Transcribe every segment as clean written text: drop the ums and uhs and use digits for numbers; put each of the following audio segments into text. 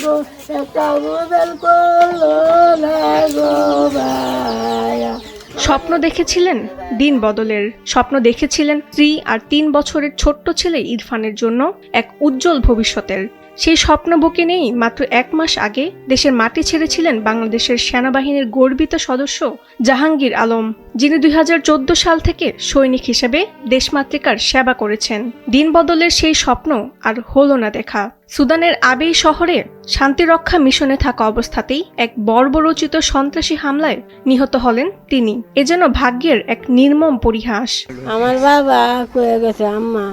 গো একটা মোবাইল করলো না গো ভাইয়া। স্বপ্ন দেখেছিলেন দিন বদলের, স্বপ্ন দেখেছিলেন স্ত্রী আর 3 বছরের ছোট্ট ছেলে ইরফানের জন্য এক উজ্জ্বল ভবিষ্যতের। সেই স্বপ্ন বুকে নেই মাত্র 1 মাস আগে দেশের মাটি ছেড়েছিলেন বাংলাদেশের সেনাবাহিনীর গর্বিত সদস্য জাহাঙ্গীর আলম, যিনি 2014 সাল থেকে সৈনিক হিসেবে দেশমাতৃকার সেবা করেছেন। দিন বদলের সেই স্বপ্ন আর হলো না দেখা। সুদানের আবেই শহরে শান্তিরক্ষা মিশনে থাকা অবস্থাতেই এক বর্বরচিত সন্ত্রাসী হামলায় নিহত হলেন তিনি। এ যেন ভাগ্যের এক নির্মম পরিহাস। আমার বাবা কয়ে গেছে, আম্মা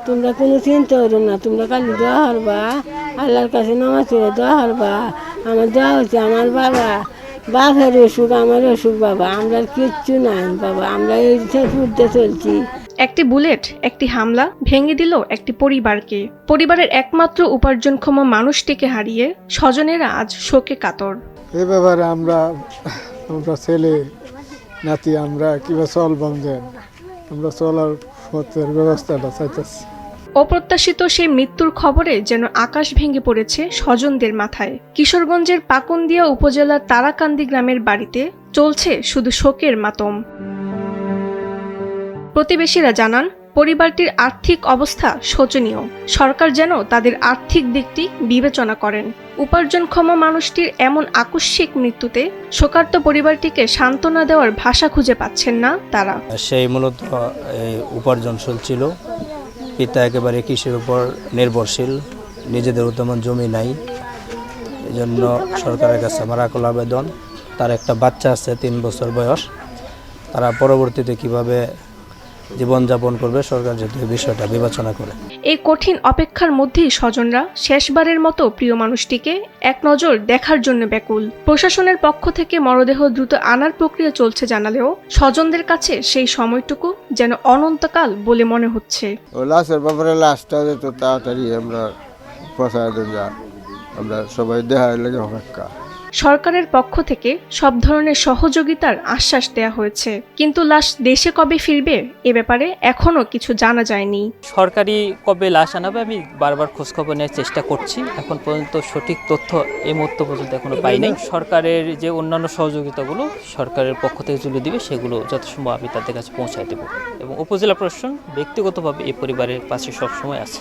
তোমরা কোনো চিন্তা করো না, তোমরা খালি দোয়া করবা, আল্লাহর কাছে নামাজ পড়ে দোয়া করবা। আমার দোয়া হচ্ছে আমার বাবা, বাপের অসুখ আমার অসুখ বাবা, আমরা কিচ্ছু নাই বাবা, আমরা এই ফুটতে চলছি। একটি বুলেট, একটি হামলা ভেঙে দিল একটি পরিবারকে। পরিবারের একমাত্র উপার্জনক্ষম মানুষটিকে হারিয়ে স্বজনেরা আজ শোকে কাতর। এ ব্যাপারে আমরা ছেলে নাতি আমরা কিভাবে চলবাম, আমরা চলার পথের ব্যবস্থাটা চাইতেছি। অপ্রত্যাশিত সেই মৃত্যুর খবরে যেন আকাশ ভেঙে পড়েছে স্বজনদের মাথায়। কিশোরগঞ্জের পাকুন্দিয়া উপজেলার তারাকান্দি গ্রামের বাড়িতে চলছে শুধু শোকের মাতম। প্রতিবেশীরা জানান, পরিবারটির আর্থিক অবস্থা শোচনীয়। সরকার যেন তাদের আর্থিক দিকটি বিবেচনা করেন। উপার্জনক্ষম মানুষটির এমন আকস্মিক মৃত্যুতে শোকার্ত পরিবারটিকে সান্ত্বনা দেওয়ার ভাষা খুঁজে পাচ্ছেন না তারা। সেই মূলত উপার্জনশীল ছিল, পিতা একেবারে কৃষির উপর নির্ভরশীল, নিজেদের তেমন জমি নাই। এই জন্য সরকারের কাছে আমার আকুল আবেদন, তার একটা বাচ্চা আছে 3 বছর বয়স, তারা পরবর্তীতে কিভাবে জীবনযাপন করবে সরকার যদি এই বিষয়টা বিবেচনা করে। এই কঠিন অপেক্ষার মধ্যেই স্বজনরা শেষবারের মতো প্রিয় মানুষটিকে এক নজর দেখার জন্য ব্যাকুল। প্রশাসনের পক্ষ থেকে মরদেহ দ্রুত আনার প্রক্রিয়া চলছে জানালেও স্বজনদের কাছে সেই সময়টুকু যেন অনন্তকাল বলে মনে হচ্ছে। লাশের ব্যাপারে লাশটা তো তাড়াতাড়ি আমরা পৌঁছায় দেন, আমরা সবাই দেখার লেগে অপেক্ষা। সরকারের পক্ষ থেকে সব ধরনের সহযোগিতার আশ্বাস দেয়া হয়েছে, কিন্তু লাশ দেশে কবে ফিরবে এ ব্যাপারে এখনো কিছু জানা যায়নি। সরকারি কবে লাশ আনাবে আমি বারবার খোঁজখবর নেওয়ার চেষ্টা করছি, এখন পর্যন্ত সঠিক তথ্য এই মুহূর্ত পর্যন্ত এখনো পাই নাই। সরকারের যে অন্যান্য সহযোগিতাগুলো সরকারের পক্ষ থেকে তুলে দিবে সেগুলো যথাসম্ভব আমি তাদের কাছে পৌঁছায় দেব, এবং উপজেলা প্রশাসন ব্যক্তিগতভাবে এই পরিবারের পাশে সবসময় আছে।